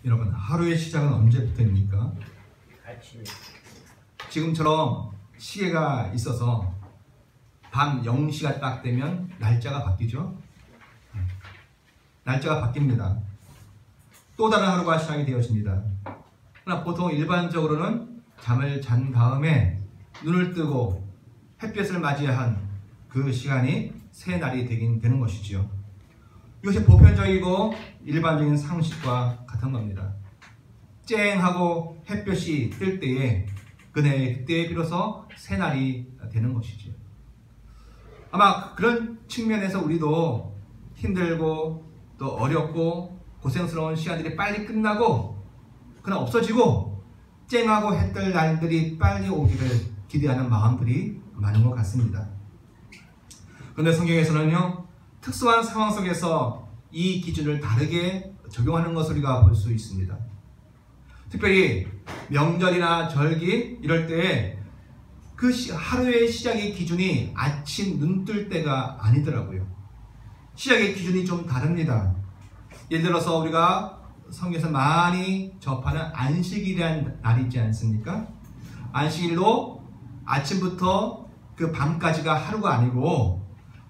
여러분, 하루의 시작은 언제부터입니까? 지금처럼 시계가 있어서 밤 0시가 딱 되면 날짜가 바뀌죠. 날짜가 바뀝니다. 또 다른 하루가 시작이 되어집니다. 그러나 보통 일반적으로는 잠을 잔 다음에 눈을 뜨고 햇볕을 맞이한 그 시간이 새 날이 되긴 되는 것이지요. 이것이 보편적이고 일반적인 상식과 같은 겁니다. 쨍하고 햇볕이 뜰 때에 그때에 비로소 새 날이 되는 것이지요. 아마 그런 측면에서 우리도 힘들고 또 어렵고 고생스러운 시간들이 빨리 끝나고 그러나 없어지고 쨍하고 해뜰 날들이 빨리 오기를 기대하는 마음들이 많은 것 같습니다. 그런데 성경에서는요, 특수한 상황 속에서 이 기준을 다르게 적용하는 것을 우리가 볼 수 있습니다. 특별히 명절이나 절기 이럴 때 그 하루의 시작의 기준이 아침 눈 뜰 때가 아니더라고요. 시작의 기준이 좀 다릅니다. 예를 들어서 우리가 성경에서 많이 접하는 안식일이라는 날이 있지 않습니까? 안식일도 아침부터 그 밤까지가 하루가 아니고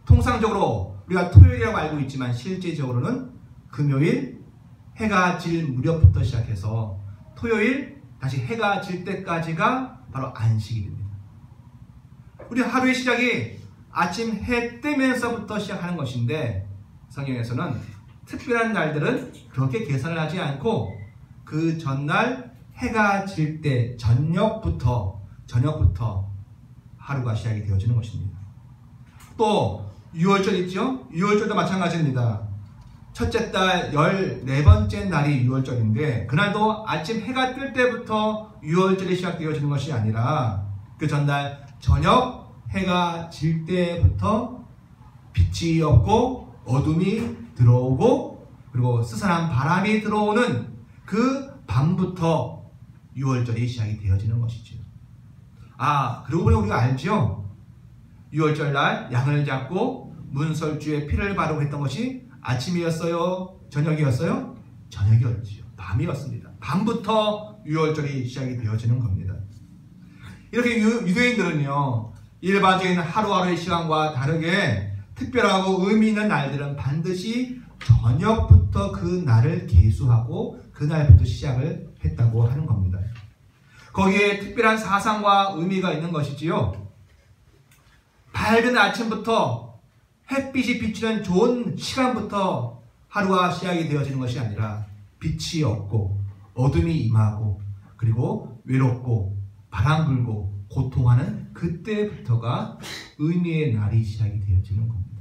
통상적으로 우리가 토요일이라고 알고 있지만 실제적으로는 금요일 해가 질 무렵부터 시작해서 토요일 다시 해가 질 때까지가 바로 안식일입니다. 우리 하루의 시작이 아침 해 뜨면서부터 시작하는 것인데 성경에서는 특별한 날들은 그렇게 계산을 하지 않고 그 전날 해가 질 때 저녁부터 하루가 시작이 되어지는 것입니다. 또 유월절 있죠? 유월절도 마찬가지입니다. 첫째 달 14번째 날이 유월절인데 그날도 아침 해가 뜰 때부터 유월절이 시작되어지는 것이 아니라 그 전날 저녁 해가 질 때부터 빛이 없고 어둠이 들어오고 그리고 스산한 바람이 들어오는 그 밤부터 유월절이 시작이 되어지는 것이죠. 그러고 보니 우리가 알죠? 유월절 날 양을 잡고 문설주에 피를 바르고 했던 것이 아침이었어요? 저녁이었어요? 저녁이었지요. 밤이었습니다. 밤부터 유월절이 시작이 되어지는 겁니다. 이렇게 유대인들은요, 일반적인 하루하루의 시간과 다르게 특별하고 의미 있는 날들은 반드시 저녁부터 그 날을 계수하고 그날부터 시작을 했다고 하는 겁니다. 거기에 특별한 사상과 의미가 있는 것이지요. 밝은 아침부터 햇빛이 비치는 좋은 시간부터 하루가 시작이 되어지는 것이 아니라 빛이 없고 어둠이 임하고 그리고 외롭고 바람 불고 고통하는 그때부터가 의미의 날이 시작이 되어지는 겁니다.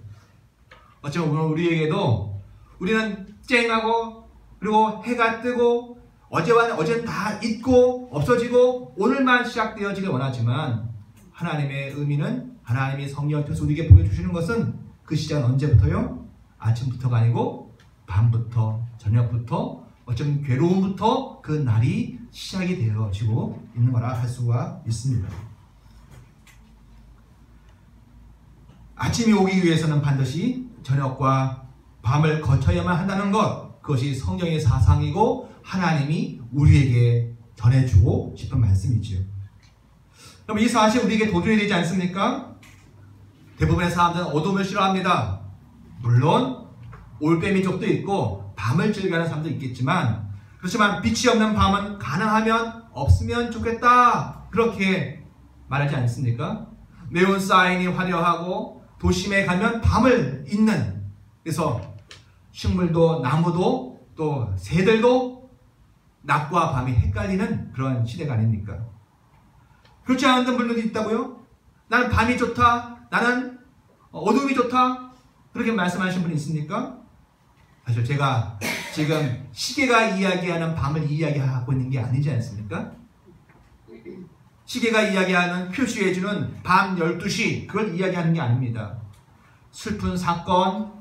어쩌면 우리에게도 우리는 쨍하고 그리고 해가 뜨고 어제는 다 잊고 없어지고 오늘만 시작되어지길 원하지만 하나님의 의미는 하나님이 성령을 통해서 우리에게 보여주시는 것은 그 시작은 언제부터요? 아침부터가 아니고 밤부터 저녁부터 어쩌면 괴로움부터 그 날이 시작이 되어지고 있는 거라 할 수가 있습니다. 아침이 오기 위해서는 반드시 저녁과 밤을 거쳐야만 한다는 것, 그것이 성경의 사상이고 하나님이 우리에게 전해주고 싶은 말씀이지요. 그럼 이 사실 우리에게 도전이 되지 않습니까? 대부분의 사람들은 어둠을 싫어합니다. 물론 올빼미족도 있고 밤을 즐겨하는 사람도 있겠지만 그렇지만 빛이 없는 밤은 가능하면 없으면 좋겠다 그렇게 말하지 않습니까? 네온 사인이 화려하고 도심에 가면 밤을 잇는, 그래서 식물도 나무도 또 새들도 낮과 밤이 헷갈리는 그런 시대가 아닙니까? 그렇지 않은 분들도 있다고요? 나는 밤이 좋다, 나는 어둠이 좋다 그렇게 말씀하시는 분이 있습니까? 사실 제가 지금 시계가 이야기하는 밤을 이야기하고 있는 게 아니지 않습니까? 시계가 이야기하는 표시해주는 밤 12시 그걸 이야기하는 게 아닙니다. 슬픈 사건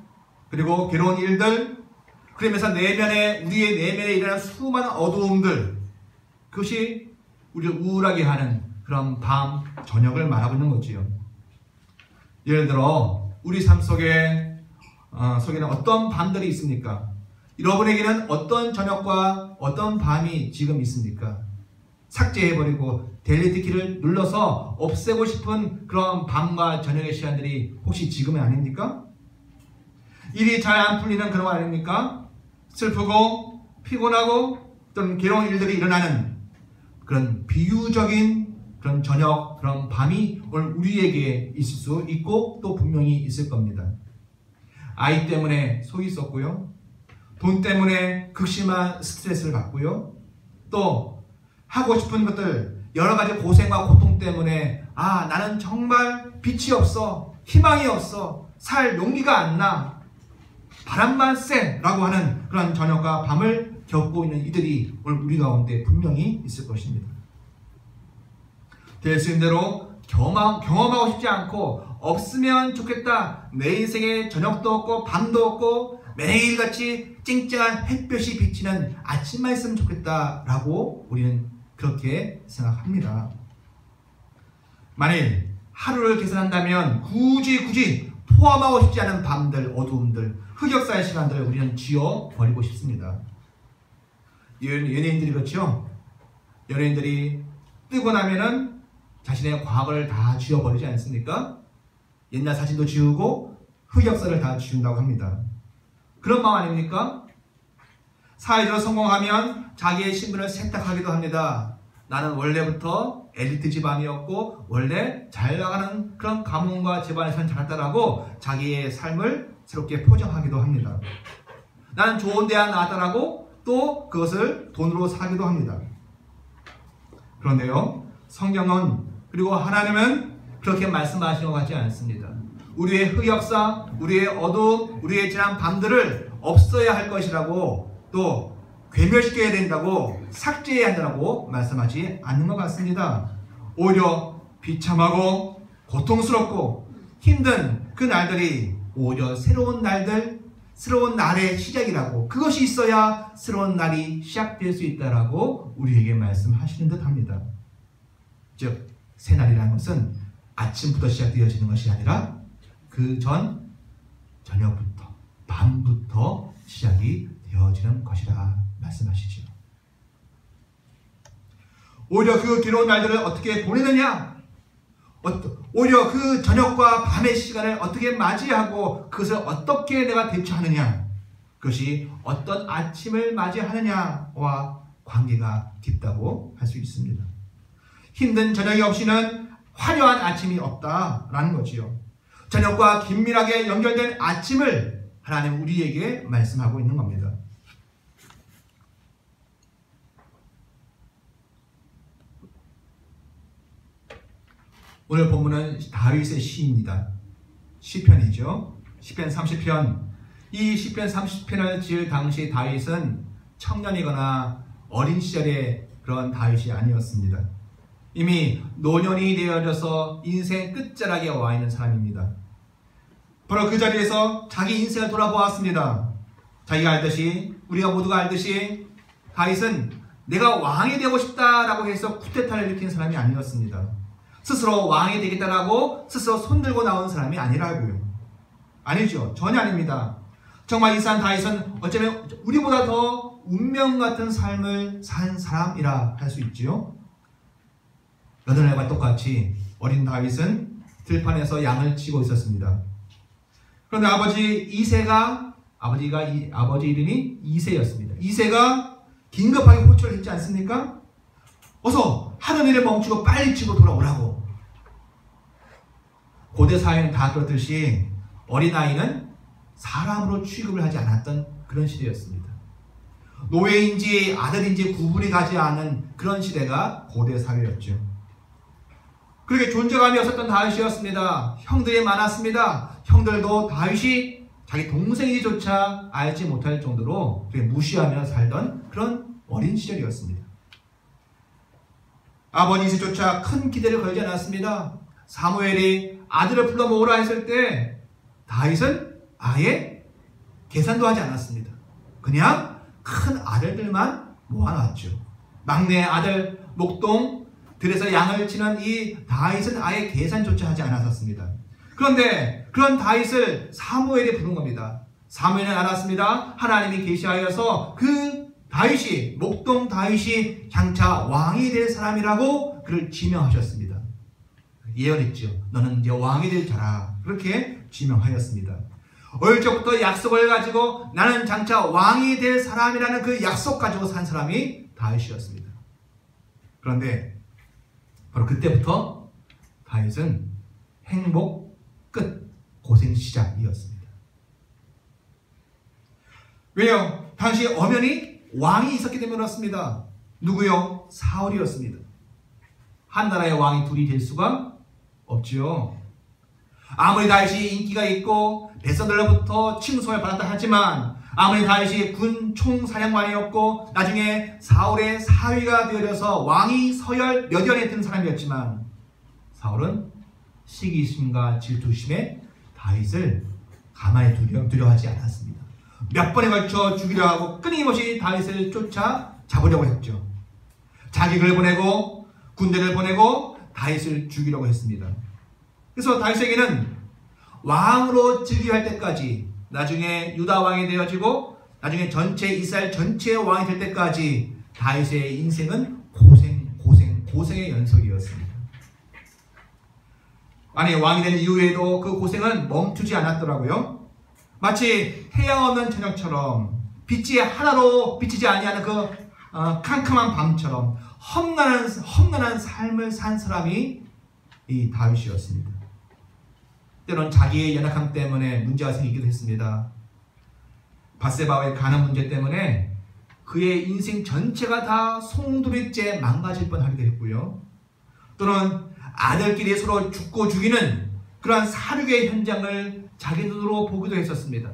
그리고 괴로운 일들 그러면서 우리의 내면에 일어나는 수많은 어두움들, 그것이 우리를 우울하게 하는 그런 밤 저녁을 말하고 있는 거지요. 예를 들어 우리 삶 속에는 어떤 밤들이 있습니까? 여러분에게는 어떤 저녁과 어떤 밤이 지금 있습니까? 삭제해버리고 델리트 키를 눌러서 없애고 싶은 그런 밤과 저녁의 시간들이 혹시 지금은 아닙니까? 일이 잘 안 풀리는 그런 거 아닙니까? 슬프고 피곤하고 또는 괴로운 일들이 일어나는 그런 비유적인 그런 저녁, 그런 밤이 오늘 우리에게 있을 수 있고 또 분명히 있을 겁니다. 아이 때문에 속이 썩고요. 돈 때문에 극심한 스트레스를 받고요. 또 하고 싶은 것들 여러 가지 고생과 고통 때문에 나는 정말 빛이 없어, 희망이 없어, 살 용기가 안 나, 바람만 쎄 라고 하는 그런 저녁과 밤을 겪고 있는 이들이 오늘 우리 가운데 분명히 있을 것입니다. 될 수 있는 대로 경험하고 싶지 않고 없으면 좋겠다, 내 인생에 저녁도 없고 밤도 없고 매일같이 쨍쨍한 햇볕이 비치는 아침만 있으면 좋겠다 라고 우리는 그렇게 생각합니다. 만일 하루를 계산한다면 굳이 포함하고 싶지 않은 밤들, 어두움들, 흑역사의 시간들을 우리는 지워버리고 싶습니다. 연예인들이 그렇죠? 연예인들이 뜨고 나면은 자신의 과거를 다 지워버리지 않습니까? 옛날 사진도 지우고 흑역사를 다 지운다고 합니다. 그런 마음 아닙니까? 사회적으로 성공하면 자기의 신분을 세탁하기도 합니다. 나는 원래부터 엘리트 집안이었고 원래 잘 나가는 그런 가문과 집안에서 자랐다라고 자기의 삶을 새롭게 포장하기도 합니다. 나는 좋은 대학 나왔다라고 또 그것을 돈으로 사기도 합니다. 그런데요, 성경은 그리고 하나님은 그렇게 말씀하시는 것 같지 않습니다. 우리의 흑역사, 우리의 어두움, 우리의 지난 밤들을 없어야 할 것이라고 또 괴멸시켜야 된다고 삭제해야 한다고 말씀하지 않는 것 같습니다. 오히려 비참하고 고통스럽고 힘든 그 날들이 오히려 새로운 날들, 새로운 날의 시작이라고, 그것이 있어야 새로운 날이 시작될 수 있다라고 우리에게 말씀하시는 듯 합니다. 즉 새날이라는 것은 아침부터 시작되어지는 것이 아니라 그 전 저녁부터 밤부터 시작이 되어지는 것이라 말씀하시죠. 오히려 그 괴로운 날들을 어떻게 보내느냐, 오히려 그 저녁과 밤의 시간을 어떻게 맞이하고 그것을 어떻게 내가 대처하느냐, 그것이 어떤 아침을 맞이하느냐와 관계가 깊다고 할 수 있습니다. 힘든 저녁이 없이는 화려한 아침이 없다라는 거지요. 저녁과 긴밀하게 연결된 아침을 하나님 우리에게 말씀하고 있는 겁니다. 오늘 본문은 다윗의 시입니다. 시편이죠. 시편 30편. 이 시편 30편을 지을 당시 다윗은 청년이거나 어린 시절의 그런 다윗이 아니었습니다. 이미 노년이 되어져서 인생 끝자락에 와 있는 사람입니다. 바로 그 자리에서 자기 인생을 돌아보았습니다. 자기가 알듯이, 우리가 모두가 알듯이 다윗은 내가 왕이 되고 싶다라고 해서 쿠데타를 일으킨 사람이 아니었습니다. 스스로 왕이 되겠다라고 스스로 손들고 나온 사람이 아니라고요. 아니죠. 전혀 아닙니다. 정말 이 사람 다윗은 어쩌면 우리보다 더 운명 같은 삶을 산 사람이라 할 수 있지요. 여덟날과 똑같이 어린 다윗은 들판에서 양을 치고 있었습니다. 그런데 아버지 이름이 이새였습니다. 이새가 긴급하게 호출을 했지 않습니까? 어서 하는 일을 멈추고 빨리 치고 돌아오라고. 고대 사회는 다 그렇듯이 어린아이는 사람으로 취급을 하지 않았던 그런 시대였습니다. 노예인지 아들인지 구분이 가지 않은 그런 시대가 고대 사회였죠. 그렇게 존재감이 없었던 다윗이었습니다. 형들이 많았습니다. 형들도 다윗이 자기 동생이조차 알지 못할 정도로 무시하며 살던 그런 어린 시절이었습니다. 아버지 이새조차 큰 기대를 걸지 않았습니다. 사무엘이 아들을 불러 모으라 했을 때 다윗은 아예 계산도 하지 않았습니다. 그냥 큰 아들들만 모아놨죠. 막내 아들 목동 들에서 양을 치는 이 다윗은 아예 계산조차 하지 않았었습니다. 그런데 그런 다윗을 사무엘이 부른 겁니다. 사무엘은 알았습니다. 하나님이 계시하여서 그 다윗이, 목동 다윗이 장차 왕이 될 사람이라고 그를 지명하셨습니다. 예언했죠. 너는 이제 왕이 될 자라. 그렇게 지명하였습니다. 어릴 적부터 약속을 가지고 나는 장차 왕이 될 사람이라는 그 약속 가지고 산 사람이 다윗이었습니다. 그런데 바로 그때부터 다윗은 행복 끝, 고생 시작이었습니다. 왜요? 당시 엄연히 왕이 있었기 때문에 그렇습니다. 누구요? 사울이었습니다. 한 나라의 왕이 둘이 될 수가 없지요. 아무리 다윗이 인기가 있고 백성들로부터 칭송을 받았다 하지만, 아무리 다윗이 군 총사령관이었고 나중에 사울의 사위가 되어져서 왕이 서열 몇 연에 든 사람이었지만, 사울은 시기심과 질투심에 다윗을 가만히 두려워하지 않았습니다. 몇 번에 걸쳐 죽이려 하고 끊임없이 다윗을 쫓아 잡으려고 했죠. 자기를 보내고 군대를 보내고 다윗을 죽이려고 했습니다. 그래서 다윗에게는 왕으로 즉위할 때까지, 나중에 유다 왕이 되어지고 나중에 전체 이스라엘 전체의 왕이 될 때까지 다윗의 인생은 고생의 연속이었습니다. 아니, 왕이 된 이후에도 그 고생은 멈추지 않았더라고요. 마치 태양 없는 저녁처럼 빛이 하나로 비치지 아니하는 그 캄캄한 밤처럼 험난한 삶을 산 사람이 이 다윗이었습니다. 때론 자기의 연약함 때문에 문제가 생기기도 했습니다. 밧세바와의 간음 문제 때문에 그의 인생 전체가 다 송두리째 망가질 뻔하기도 했고요. 또는 아들끼리 서로 죽고 죽이는 그러한 살육의 현장을 자기 눈으로 보기도 했었습니다.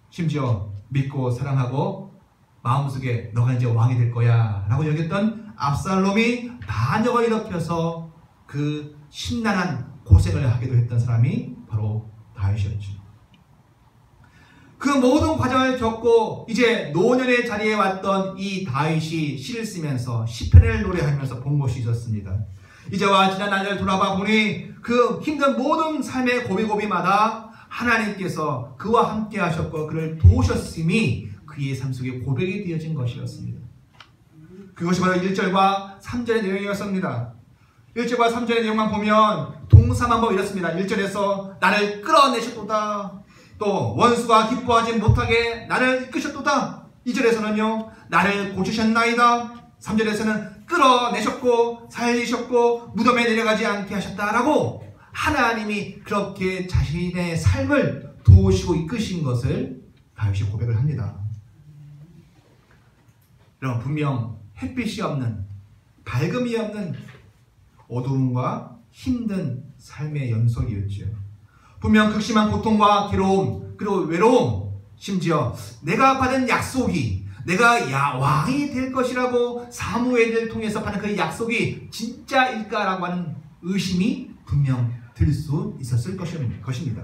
심지어 믿고 사랑하고 마음속에 너가 이제 왕이 될 거야 라고 여겼던 압살롬이 반역을 일으켜서 그 심란한 고생을 하기도 했던 사람이 바로 다윗이었죠. 그 모든 과정을 겪고 이제 노년의 자리에 왔던 이 다윗이 시를 쓰면서 시편을 노래하면서 본 것이 있었습니다. 이제와 지난 날을 돌아봐 보니 그 힘든 모든 삶의 고비고비마다 하나님께서 그와 함께 하셨고 그를 도우셨음이 그의 삶 속에 고백이 되어진 것이었습니다. 그것이 바로 1절과 3절의 내용이었습니다. 1절과 3절의 내용만 보면 동사만 뭐 이렇습니다. 1절에서 나를 끌어내셨도다. 또 원수가 기뻐하지 못하게 나를 이끄셨도다. 2절에서는요 나를 고치셨나이다. 3절에서는 끌어내셨고 살리셨고 무덤에 내려가지 않게 하셨다라고 하나님이 그렇게 자신의 삶을 도우시고 이끄신 것을 다윗이 고백을 합니다. 여러분, 분명 햇빛이 없는, 밝음이 없는 어두움과 힘든 삶의 연속이었죠. 분명 극심한 고통과 괴로움, 그리고 외로움, 심지어 내가 받은 약속이, 내가 왕이 될 것이라고 사무엘을 통해서 받은 그 약속이 진짜일까라고 하는 의심이 분명 들 수 있었을 것입니다.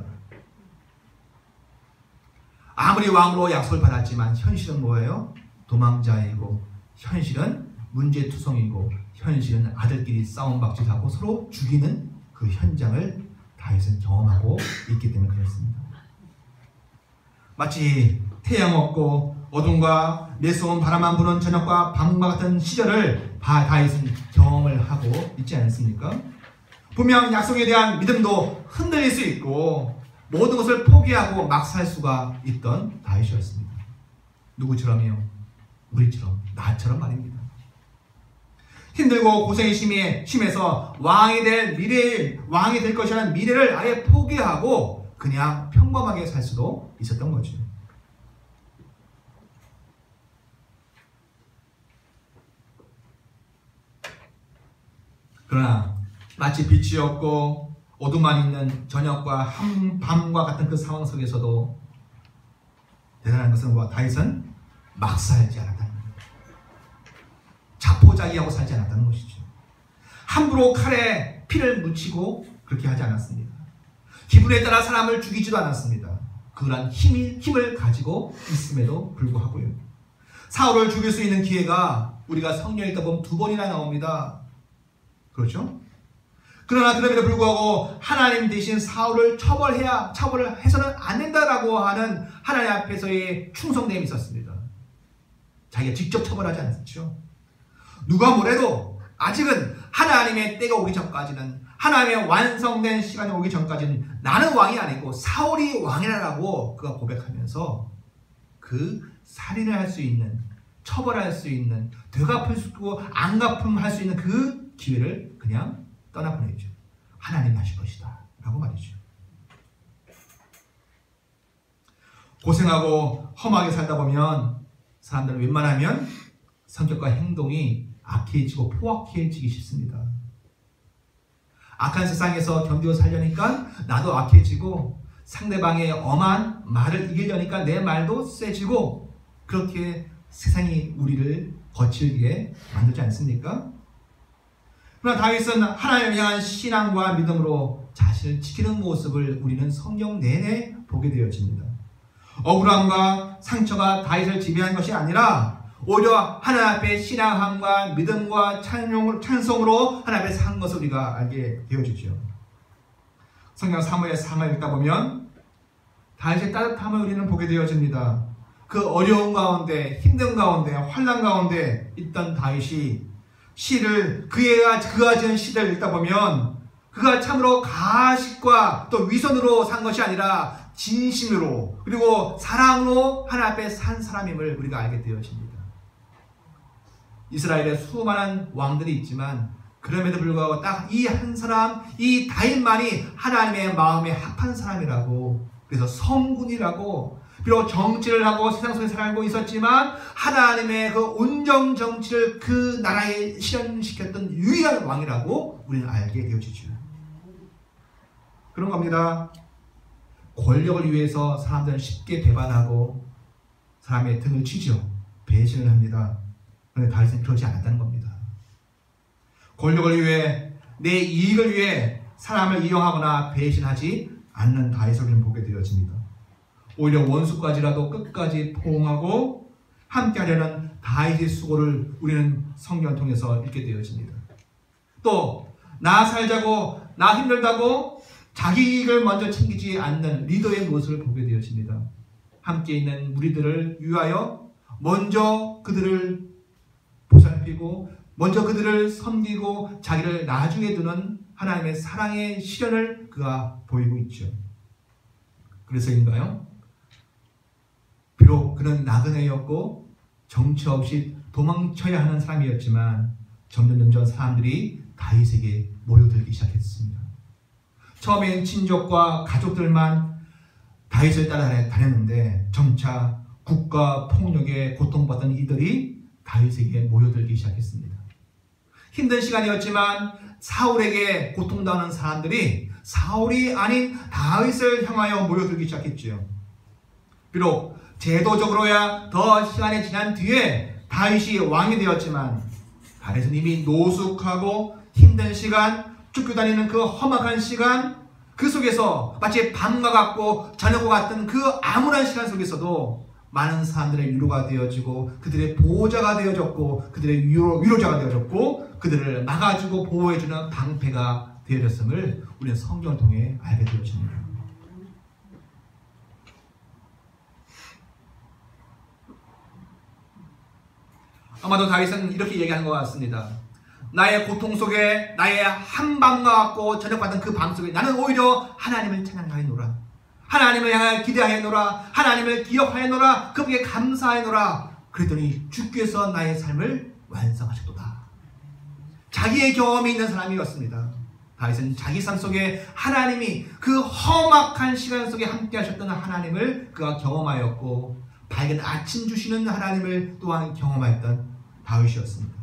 아무리 왕으로 약속을 받았지만 현실은 뭐예요? 도망자이고, 현실은 문제투성이고, 현실은 아들끼리 싸움박질하고 서로 죽이는 그 현장을 다윗은 경험하고 있기 때문에 그렇습니다. 마치 태양 없고 어둠과 매서운 바람만 부는 저녁과 밤과 같은 시절을 다윗은 경험을 하고 있지 않습니까? 분명 약속에 대한 믿음도 흔들릴 수 있고 모든 것을 포기하고 막 살 수가 있던 다윗이었습니다. 누구처럼요? 우리처럼, 나처럼 말입니다. 힘들고 고생이 심해서 왕이 될 것이라는 미래를 아예 포기하고 그냥 평범하게 살 수도 있었던 거죠. 그러나 마치 빛이 없고 어둠만 있는 저녁과 한밤과 같은 그 상황 속에서도 대단한 것은 다윗은 막 살지 않았다는 거예요. 자포자기하고 살지 않았다는 것이죠. 함부로 칼에 피를 묻히고 그렇게 하지 않았습니다. 기분에 따라 사람을 죽이지도 않았습니다. 그러한 힘을 가지고 있음에도 불구하고요. 사울을 죽일 수 있는 기회가 우리가 성경에 읽다 보면 2번이나 나옵니다. 그렇죠? 그러나 그럼에도 불구하고 하나님 대신 사울을 처벌을 해서는 안 된다라고 하는 하나님 앞에서의 충성됨이 있었습니다. 자기가 직접 처벌하지 않았죠. 누가 뭐래도 아직은 하나님의 때가 오기 전까지는, 하나님의 완성된 시간이 오기 전까지는 나는 왕이 아니고 사울이 왕이라고 그가 고백하면서 그 살인을 할 수 있는, 처벌할 수 있는, 되갚을 수 있고 안 갚음할 수 있는 그 기회를 그냥 떠나보내죠. 하나님이 하실 것이다 라고 말이죠. 고생하고 험하게 살다 보면 사람들은 웬만하면 성격과 행동이 악해지고 포악해지기 쉽습니다. 악한 세상에서 견디고 살려니까 나도 악해지고, 상대방의 엄한 말을 이기려니까 내 말도 세지고, 그렇게 세상이 우리를 거칠게 만들지 않습니까? 그러나 다윗은 하나님을 향한 신앙과 믿음으로 자신을 지키는 모습을 우리는 성경 내내 보게 되어집니다. 억울함과 상처가 다윗을 지배한 것이 아니라 오히려 하나님 앞에 신앙함과 믿음과 찬송으로 하나님 앞에 산 것을 우리가 알게 되어지죠. 성경 사무엘 상을 읽다 보면 다윗의 따뜻함을 우리는 보게 되어집니다. 그 어려운 가운데, 힘든 가운데, 환난 가운데 있던 다윗이 시를, 그가 지은 시를 읽다 보면 그가 참으로 가식과 또 위선으로 산 것이 아니라 진심으로, 그리고 사랑으로 하나님 앞에 산 사람임을 우리가 알게 되어집니다. 이스라엘에 수많은 왕들이 있지만 그럼에도 불구하고 딱 이 한 사람, 이 다윗만이 하나님의 마음에 합한 사람이라고, 그래서 성군이라고, 비록 정치를 하고 세상 속에 살고 있었지만 하나님의 그 온정 정치를 그 나라에 실현시켰던 유일한 왕이라고 우리는 알게 되어지죠. 그런 겁니다. 권력을 위해서 사람들은 쉽게 배반하고 사람의 등을 치죠. 배신을 합니다. 그런데 다윗은 그러지 않았다는 겁니다. 권력을 위해, 내 이익을 위해 사람을 이용하거나 배신하지 않는 다윗을 우리는 보게 되어집니다. 오히려 원수까지라도 끝까지 포옹하고 함께하려는 다윗의 수고를 우리는 성경을 통해서 읽게 되어집니다. 또 나 살자고, 나 힘들다고 자기 이익을 먼저 챙기지 않는 리더의 모습을 보게 되어집니다. 함께 있는 무리들을 위하여 먼저 그들을 보살피고 먼저 그들을 섬기고 자기를 나중에 두는 하나님의 사랑의 실현을 그가 보이고 있죠. 그래서인가요? 비록 그는 나그네였고 정처 없이 도망쳐야 하는 사람이었지만 점점 사람들이 다윗에게 모여들기 시작했습니다. 처음엔 친족과 가족들만 다윗을 따라다녔는데 점차 국가 폭력에 고통받던 이들이 다윗에게 모여들기 시작했습니다. 힘든 시간이었지만 사울에게 고통당하는 사람들이 사울이 아닌 다윗을 향하여 모여들기 시작했죠. 비록 제도적으로야 더 시간이 지난 뒤에 다윗이 왕이 되었지만 다윗은 이미 노숙하고 힘든 시간, 쫓겨다니는 그 험악한 시간, 그 속에서 마치 밤과 같고 저녁과 같은 그 암울한 시간 속에서도 많은 사람들의 위로가 되어지고 그들의 보호자가 되어졌고 그들의 위로자가 되어졌고 그들을 막아주고 보호해주는 방패가 되어졌음을 우리는 성경을 통해 알게 되어집니다. 아마도 다윗은 이렇게 얘기하는 것 같습니다. 나의 고통 속에, 나의 한밤과 같고 저녁같은 그 밤 속에 나는 오히려 하나님을 찬양하여노라, 하나님을 향하여 기대하여노라, 하나님을 기억하여노라, 그분께 감사하여노라. 그랬더니 주께서 나의 삶을 완성하셨도다. 자기의 경험이 있는 사람이었습니다. 다윗은 자기 삶 속에 하나님이 그 험악한 시간 속에 함께 하셨던 하나님을 그가 경험하였고 밝은 아침 주시는 하나님을 또한 경험하였던 다윗이었습니다.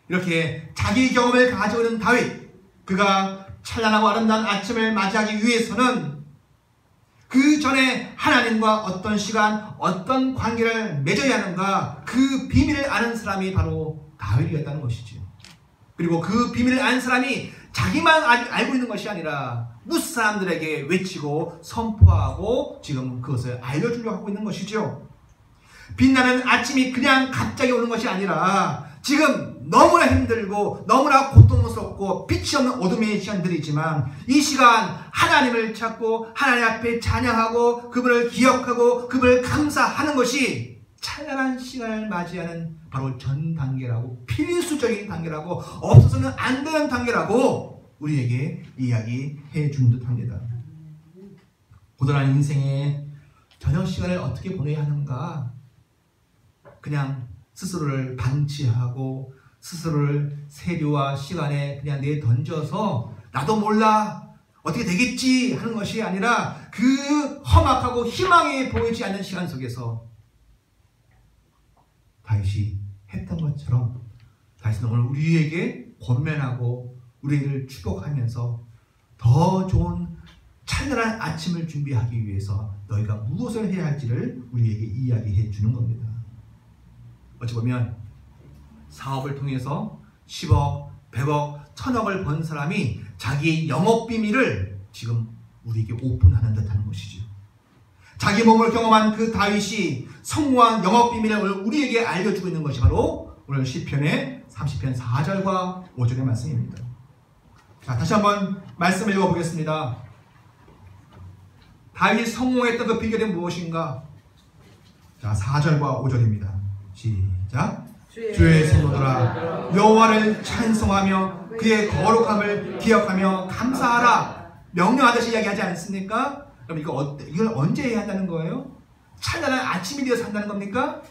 이렇게 자기 경험을 가지고 있는 다윗, 그가 찬란하고 아름다운 아침을 맞이하기 위해서는 그 전에 하나님과 어떤 시간, 어떤 관계를 맺어야 하는가, 그 비밀을 아는 사람이 바로 다윗이었다는 것이죠. 그리고 그 비밀을 아는 사람이 자기만 알고 있는 것이 아니라 무수 사람들에게 외치고 선포하고 지금 그것을 알려주려고 하고 있는 것이죠. 빛나는 아침이 그냥 갑자기 오는 것이 아니라 지금 너무나 힘들고 너무나 고통스럽고 빛이 없는 어둠의 시간들이지만 이 시간 하나님을 찾고 하나님 앞에 찬양하고 그분을 기억하고 그분을 감사하는 것이 찬란한 시간을 맞이하는 바로 전 단계라고, 필수적인 단계라고, 없어서는 안 되는 단계라고 우리에게 이야기해 주는 듯합니다. 고단한 인생의 저녁 시간을 어떻게 보내야 하는가? 그냥 스스로를 방치하고 스스로를 세류와 시간에 그냥 내던져서 나도 몰라 어떻게 되겠지 하는 것이 아니라 그 험악하고 희망이 보이지 않는 시간 속에서 다윗이 했던 것처럼 다윗은 오늘 우리에게 권면하고 우리를 축복하면서 더 좋은 찬란한 아침을 준비하기 위해서 너희가 무엇을 해야 할지를 우리에게 이야기해 주는 겁니다. 어찌 보면 사업을 통해서 10억, 100억, 1000억을 번 사람이 자기의 영업 비밀을 지금 우리에게 오픈하는 듯한 것이죠. 자기 몸을 경험한 그 다윗이 성공한 영업 비밀을 우리에게 알려주고 있는 것이 바로 오늘 시편의 30편 4절과 5절의 말씀입니다. 자, 다시 한번 말씀을 읽어보겠습니다. 다윗이 성공했던 그 비결이 무엇인가? 자, 4절과 5절입니다. 시작. 주의 성도들아 여호와를 찬송하며 그의 거룩함을 기억하며 감사하라. 명령하듯이 이야기하지 않습니까? 그럼 이걸 언제 해야 한다는 거예요? 찬란한 아침이 되어서 한다는 겁니까?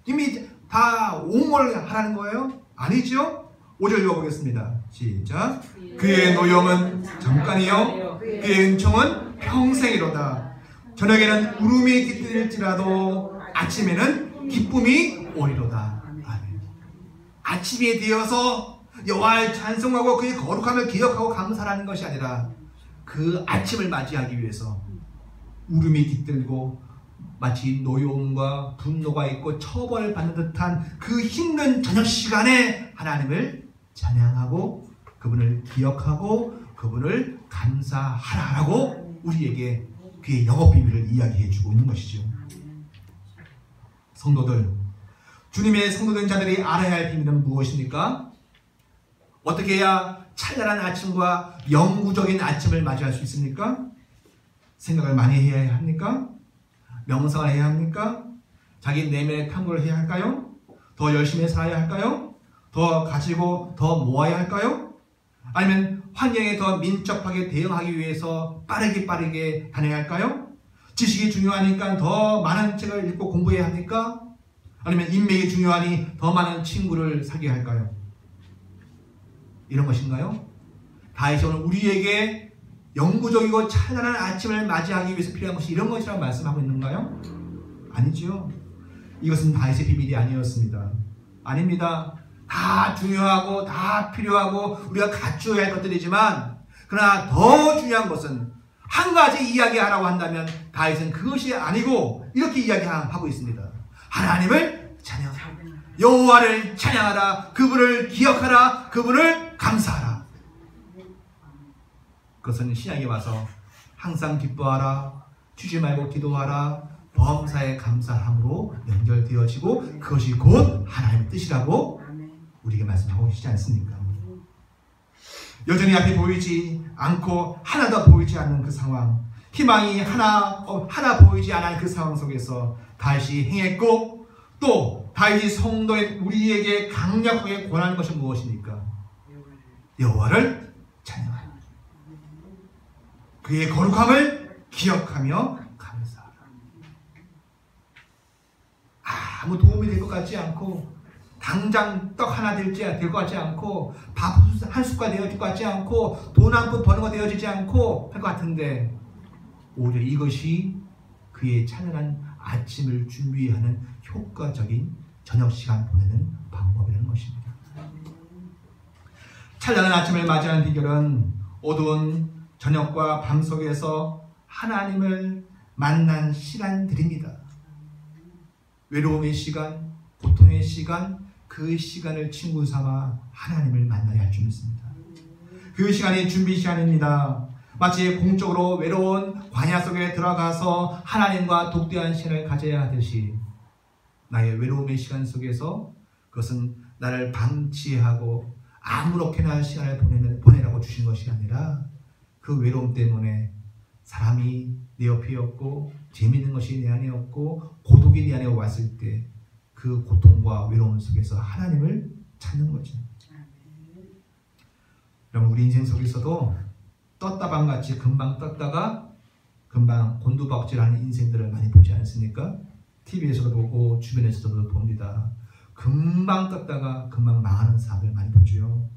이미 다 옹호를 하라는 거예요? 아니죠? 5절 읽어보겠습니다. 시작. 그의 노염은 잠깐이요 그의 은총은 평생이로다. 저녁에는 울음이 깃들일지라도 아침에는 기쁨이 오리로다. 아멘. 아침이 되어서 여호와를 찬송하고 그의 거룩함을 기억하고 감사하는 것이 아니라 그 아침을 맞이하기 위해서 울음이 깃들고 마치 노여움과 분노가 있고 처벌을 받는 듯한 그 힘든 저녁 시간에 하나님을 찬양하고 그분을 기억하고 그분을 감사하라라고 우리에게 그의 영업 비밀을 이야기해 주고 있는 것이죠. 성도들, 주님의 성도된 자들이 알아야 할 비밀은 무엇입니까? 어떻게 해야 찬란한 아침과 영구적인 아침을 맞이할 수 있습니까? 생각을 많이 해야 합니까? 명상을 해야 합니까? 자기 내면의 탐구를 해야 할까요? 더 열심히 살아야 할까요? 더 가지고 더 모아야 할까요? 아니면 환경에 더 민첩하게 대응하기 위해서 빠르게 다녀야 할까요? 지식이 중요하니까 더 많은 책을 읽고 공부해야 합니까? 아니면 인맥이 중요하니 더 많은 친구를 사귀어야 할까요? 이런 것인가요? 다윗이 오늘 우리에게 영구적이고 찬란한 아침을 맞이하기 위해서 필요한 것이 이런 것이라고 말씀하고 있는가요? 아니죠. 이것은 다윗의 비밀이 아니었습니다. 아닙니다. 다 중요하고 다 필요하고 우리가 갖춰야 할 것들이지만 그러나 더 중요한 것은 한 가지 이야기하라고 한다면 다윗은 그것이 아니고 이렇게 이야기하고 있습니다. 하나님을 찬양하라. 여호와를 찬양하라. 그분을 기억하라. 그분을 감사하라. 그것은 신약에 와서 항상 기뻐하라. 쉬지 말고 기도하라. 범사에 감사함으로 연결되어지고 그것이 곧 하나님의 뜻이라고 우리에게 말씀하고 계시지 않습니까? 여전히 앞이 보이지 않고 하나도 보이지 않는 그 상황, 희망이 하나 보이지 않는 그 상황 속에서 다윗이 행했고 또 다윗이 성도인 우리에게 강력하게 권하는 것이 무엇입니까? 여호와를 찬양하라. 그의 거룩함을 기억하며 감사하라. 아무 도움이 될 것 같지 않고 당장 떡 하나 될 것 같지 않고 밥 한 숟갈 되어질 것 같지 않고 돈 한 푼 버는 거 되어지지 않고 할 것 같은데 오히려 이것이 그의 찬란한 아침을 준비하는 효과적인 저녁 시간 보내는 방법이라는 것입니다. 찬란한 아침을 맞이하는 비결은 어두운 저녁과 밤 속에서 하나님을 만난 시간들입니다. 외로움의 시간, 고통의 시간, 그 시간을 친구 삼아 하나님을 만나야 할 줄 믿습니다. 그 시간이 준비 시간입니다. 마치 공적으로 외로운 광야 속에 들어가서 하나님과 독대한 시간을 가져야 하듯이 나의 외로움의 시간 속에서 그것은 나를 방치하고 아무렇게나 시간을 보내라고 주신 것이 아니라 그 외로움 때문에 사람이 내 옆에 없고 재미있는 것이 내 안에 없고 고독이 내 안에 왔을 때 그 고통과 외로움 속에서 하나님을 찾는 거죠. 여러분, 우리 인생 속에서도 떴다방같이 금방 떴다가 금방 곤두박질하는 인생들을 많이 보지 않습니까? TV에서도 보고 주변에서도 봅니다. 금방 떴다가 금방 망하는 사람들 많이 보죠.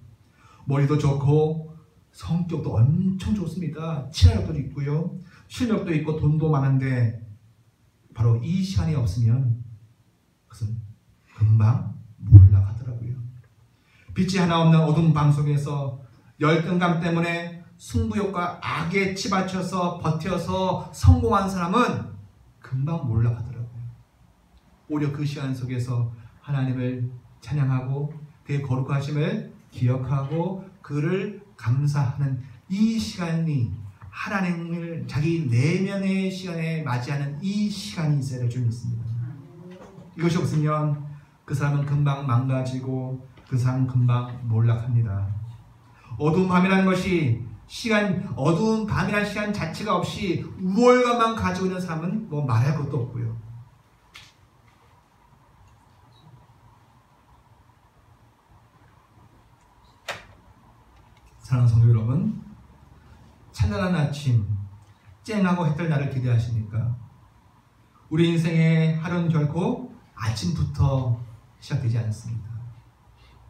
머리도 좋고 성격도 엄청 좋습니다. 친화력도 있고요. 실력도 있고 돈도 많은데 바로 이 시간이 없으면 그것은 금방 몰락하더라고요. 빛이 하나 없는 어두운 밤 속에서 열등감 때문에 승부욕과 악에 치받쳐서 버텨서 성공한 사람은 금방 몰락하더라고요. 오히려 그 시간 속에서 하나님을 찬양하고 그의 거룩하심을 기억하고 그를 감사하는 이 시간이 하나님을 자기 내면의 시간에 맞이하는 이 시간이 있어야 될 줄 믿습니다. 이것이 없으면 그 사람은 금방 망가지고 그 사람은 금방 몰락합니다. 어두운 밤이라는 것이 어두운 밤이라는 시간 자체가 없이 우월감만 가지고 있는 사람은 뭐 말할 것도 없고요. 사랑하는 성도 여러분, 찬란한 아침, 쨍하고 해뜰 날을 기대하십니까? 우리 인생의 하루는 결코 아침부터 시작되지 않습니다.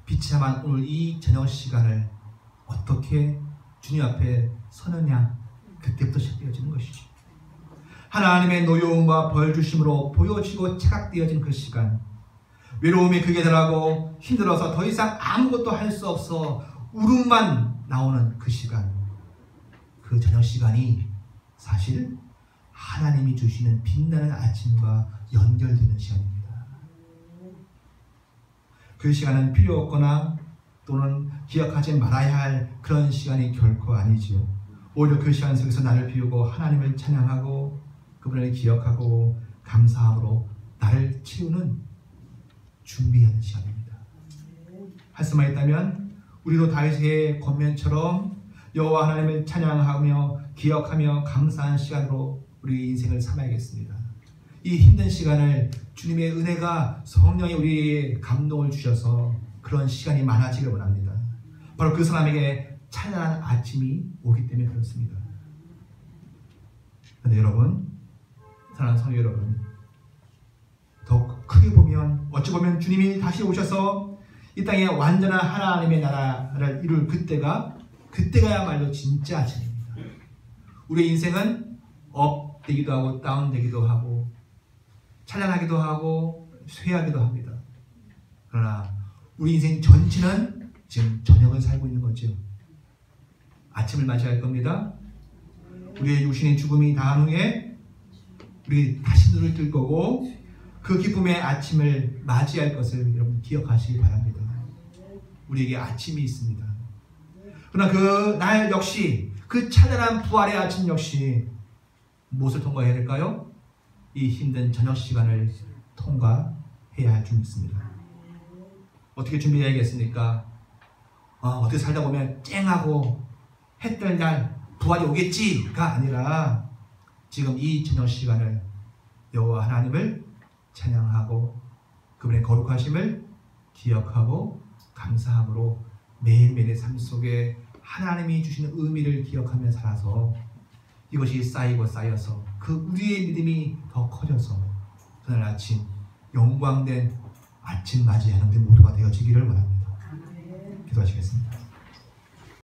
비참한 오늘 이 저녁 시간을 어떻게 주님 앞에 서느냐, 그때부터 시작되어지는 것이죠. 하나님의 노여움과 벌주심으로 보여지고 착각되어진 그 시간, 외로움이 극에 달하고 힘들어서 더 이상 아무것도 할 수 없어 울음만 나오는 그 시간, 그 저녁 시간이 사실 하나님이 주시는 빛나는 아침과 연결되는 시간입니다. 그 시간은 필요 없거나 또는 기억하지 말아야 할 그런 시간이 결코 아니지요. 오히려 그 시간 속에서 나를 비우고 하나님을 찬양하고 그분을 기억하고 감사함으로 나를 채우는 준비하는 시간입니다. 할 수만 있다면 우리도 다윗의 권면처럼 여호와 하나님을 찬양하며 기억하며 감사한 시간으로 우리 인생을 삼아야겠습니다. 이 힘든 시간을 주님의 은혜가 성령이 우리에게 감동을 주셔서 그런 시간이 많아지길 원합니다. 바로 그 사람에게 찬란한 아침이 오기 때문에 그렇습니다. 그런데 여러분, 사랑하는 성도 여러분, 더 크게 보면 어찌 보면 주님이 다시 오셔서 이 땅에 완전한 하나님의 나라를 이룰 그때가야말로 진짜 아침입니다. 우리의 인생은 업되기도 하고 다운되기도 하고 찬란하기도 하고 쇠하기도 합니다. 그러나 우리 인생 전체는 지금 저녁을 살고 있는 거죠. 아침을 맞이할 겁니다. 우리의 육신의 죽음이 다한 후에 우리 다시 눈을 뜰 거고 그 기쁨의 아침을 맞이할 것을 여러분 기억하시기 바랍니다. 우리에게 아침이 있습니다. 그러나 그 날 역시 그 찬란한 부활의 아침 역시 무엇을 통과해야 될까요? 이 힘든 저녁 시간을 통과해야 할 줄 믿습니다. 어떻게 준비해야겠습니까? 어떻게 살다 보면 쨍하고 해뜰 날 부활이 오겠지가 아니라 지금 이 저녁 시간을 여호와 하나님을 찬양하고 그분의 거룩하심을 기억하고 감사함으로 매일매일의 삶 속에 하나님이 주시는 의미를 기억하며 살아서 이것이 쌓이고 쌓여서 그 우리의 믿음이 더 커져서 그날 아침 영광된 아침 맞이하는 우리 모두가 되어지기를 원합니다. 기도하시겠습니다.